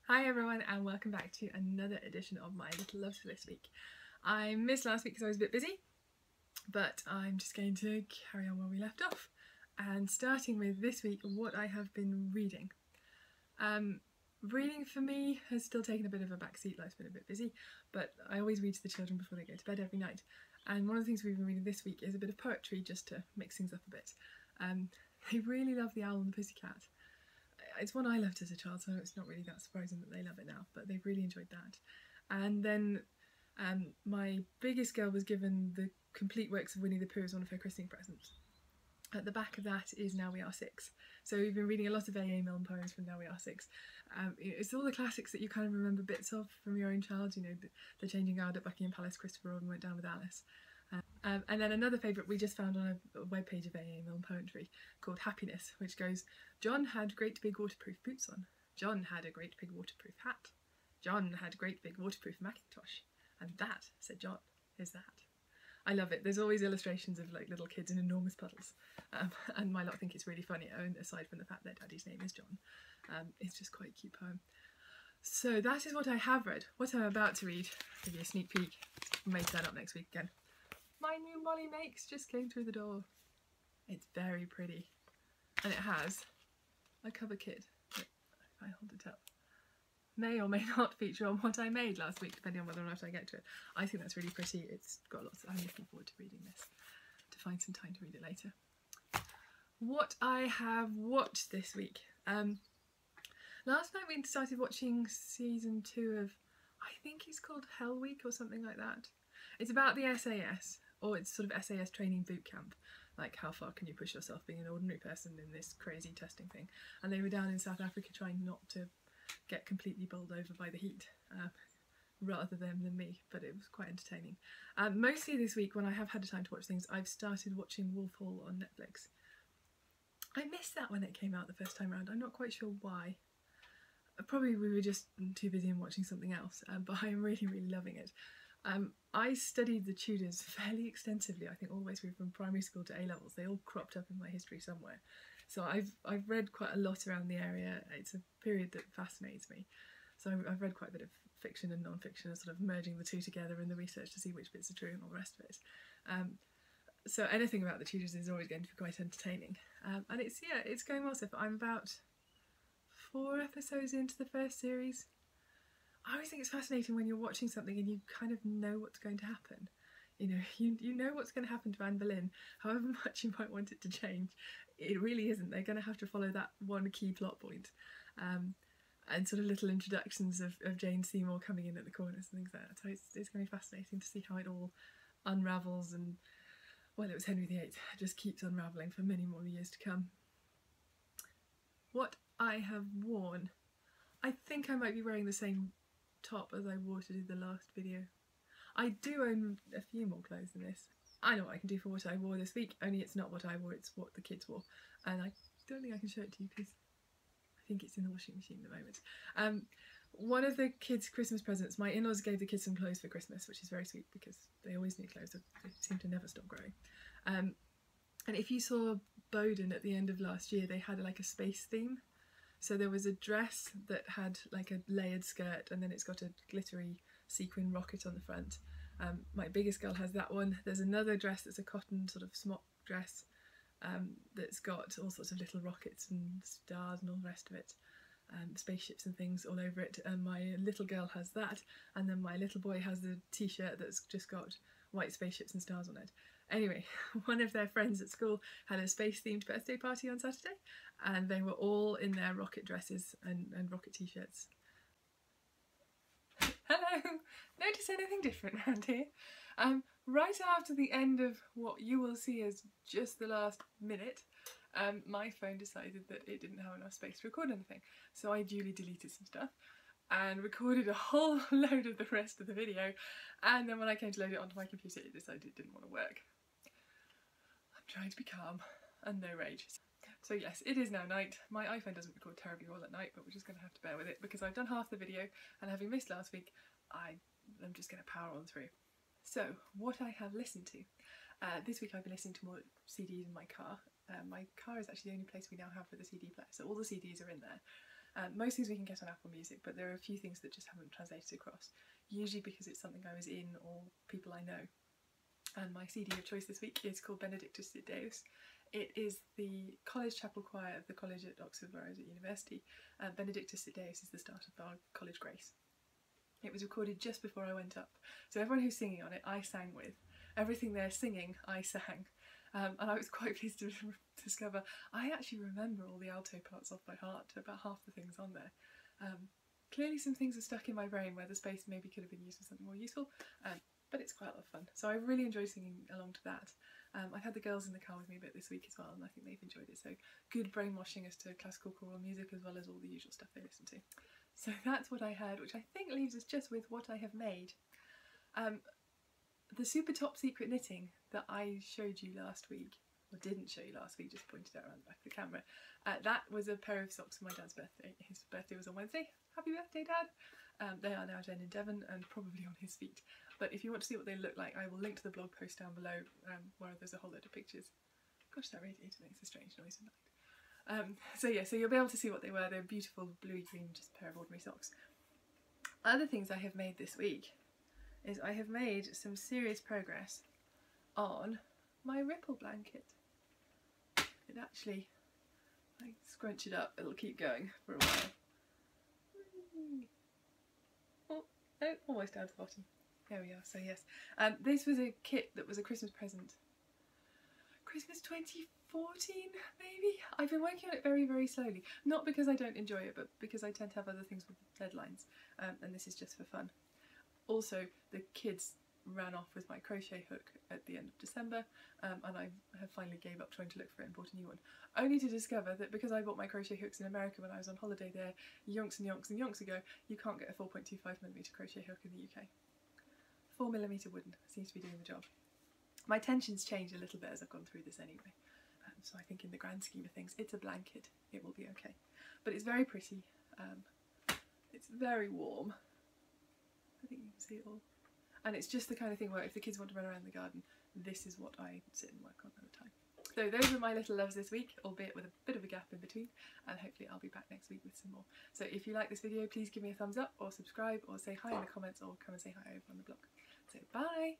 Hi everyone and welcome back to another edition of my little loves for this week. I missed last week because I was a bit busy, but I'm just going to carry on where we left off. And starting with this week, what I have been reading. Reading for me has still taken a bit of a backseat. Life's been a bit busy, but I always read to the children before they go to bed every night. And one of the things we've been reading this week is a bit of poetry just to mix things up a bit. They really love The Owl and the Pussycat. It's one I loved as a child, so it's not really that surprising that they love it now, but they've really enjoyed that. And then my biggest girl was given the complete works of Winnie the Pooh as one of her christening presents. At the back of that is Now We Are Six. So we've been reading a lot of AA Milne poems from Now We Are Six. It's all the classics that you kind of remember bits of from your own child, you know, the Changing Guard at Buckingham Palace, Christopher Robin Went Down with Alice. And then another favourite we just found on a webpage of AA Milne Poetry called Happiness, which goes, John had great big waterproof boots on. John had a great big waterproof hat. John had a great big waterproof Macintosh. And that, said John, is that. I love it. There's always illustrations of like little kids in enormous puddles. And my lot think it's really funny, aside from the fact that Daddy's name is John. It's just quite a cute poem. So that is what I have read. What I'm about to read, I'll give you a sneak peek. I may turn up next week again. My new Molly Makes just came through the door. It's very pretty. And it has a cover kit that, if I hold it up, may or may not feature on what I made last week, depending on whether or not I get to it. I think that's really pretty. It's got lots I'm looking forward to reading this, to find some time to read it later. What I have watched this week. Last night we started watching season 2 of, I think it's called Hell Week or something like that. It's about the SAS, or it's sort of SAS training boot camp. Like, how far can you push yourself being an ordinary person in this crazy testing thing? And they were down in South Africa trying not to get completely bowled over by the heat, rather them than me, but it was quite entertaining. Mostly this week, when I have had the time to watch things, I've started watching Wolf Hall on Netflix. I missed that when it came out the first time around. I'm not quite sure why. Probably we were just too busy in watching something else, but I'm really, really loving it. I studied the Tudors fairly extensively, I think all the way through from primary school to A-levels. They all cropped up in my history somewhere. So I've read quite a lot around the area. It's a period that fascinates me. So I've read quite a bit of fiction and non-fiction and sort of merging the two together in the research to see which bits are true and all the rest of it. So anything about the Tudors is always going to be quite entertaining. And it's going well so far. I'm about 4 episodes into the first series. I always think it's fascinating when you're watching something and you kind of know what's going to happen. You know, you know what's going to happen to Anne Boleyn, however much you might want it to change. It really isn't. They're going to have to follow that one key plot point. And sort of little introductions of Jane Seymour coming in at the corners and things like that. So it's going to be fascinating to see how it all unravels and, well, it was Henry VIII, just keeps unravelling for many more years to come. What I have worn. I think I might be wearing the same top as I wore to do the last video. I do own a few more clothes than this. I know what I can do for what I wore this week, only it's not what I wore, it's what the kids wore. And I don't think I can show it to you because I think it's in the washing machine at the moment. One of the kids' Christmas presents, my in-laws gave the kids some clothes for Christmas, which is very sweet because they always need clothes, they seem to never stop growing. And if you saw Boden at the end of last year, they had like a space theme. So there was a dress that had like a layered skirt and then it's got a glittery sequin rocket on the front. My biggest girl has that one. There's another dress that's a cotton sort of smock dress that's got all sorts of little rockets and stars and all the rest of it. Spaceships and things all over it. And my little girl has that. And then my little boy has the t-shirt that's just got white spaceships and stars on it. Anyway, one of their friends at school had a space-themed birthday party on Saturday and they were all in their rocket dresses and rocket t-shirts. Hello! Notice anything different around here? Right after the end of what you will see as just the last minute, my phone decided that it didn't have enough space to record anything. So I duly deleted some stuff and recorded a whole load of the rest of the video, and then when I came to load it onto my computer it decided it didn't want to work. I'm trying to be calm and no rage. So yes, it is now night. My iPhone doesn't record terribly well at night, but we're just going to have to bear with it because I've done half the video and having missed last week, I'm just going to power on through. So, what I have listened to. This week I've been listening to more CDs in my car. My car is actually the only place we now have with a CD player, so all the CDs are in there. Most things we can get on Apple Music, but there are a few things that just haven't translated across, usually because it's something I was in or people I know. And my CD of choice this week is called Benedictus Sit Deus. It is the college chapel choir of the college at Oxford where I was at university. Benedictus Sit Deus is the start of our college grace. It was recorded just before I went up, so everyone who's singing on it I sang with. Everything they're singing I sang, and I was quite pleased to discover I actually remember all the alto parts off by heart, about half the things on there. Clearly some things are stuck in my brain where the space maybe could have been used for something more useful, but it's quite a lot of fun, so I really enjoyed singing along to that. I've had the girls in the car with me a bit this week as well, and I think they've enjoyed it, so good brainwashing as to classical choral music as well as all the usual stuff they listen to. So that's what I heard, which I think leaves us just with what I have made. The super top secret knitting that I showed you last week, or didn't show you last week, just pointed out around the back of the camera, that was a pair of socks for my dad's birthday. His birthday was on Wednesday. Happy birthday, Dad! They are now down in Devon and probably on his feet. But if you want to see what they look like, I will link to the blog post down below where there's a whole load of pictures. Gosh, that radiator makes a strange noise at night. So yeah, so you'll be able to see what they were. They're beautiful bluey-green, just a pair of ordinary socks. Other things I have made this week is I have made some serious progress on my ripple blanket. It actually, I scrunch it up, it'll keep going for a while. Oh, almost down to the bottom. There we are, so yes. This was a kit that was a Christmas present. Christmas 2014, maybe? I've been working on it very, very slowly. Not because I don't enjoy it, but because I tend to have other things with deadlines. And this is just for fun. Also, the kids ran off with my crochet hook at the end of December, and I have finally gave up trying to look for it and bought a new one. Only to discover that because I bought my crochet hooks in America when I was on holiday there yonks and yonks and yonks ago, you can't get a 4.25mm crochet hook in the UK. 4mm wooden seems to be doing the job. My tensions change a little bit as I've gone through this anyway, so I think in the grand scheme of things it's a blanket, it will be okay. But it's very pretty, it's very warm, I think you can see it all, and it's just the kind of thing where if the kids want to run around the garden, this is what I sit and work on at the time. So those are my little loves this week, albeit with a bit of a gap in between, and hopefully I'll be back next week with some more. So if you like this video, please give me a thumbs up or subscribe or say hi in the comments or come and say hi over on the blog. So bye!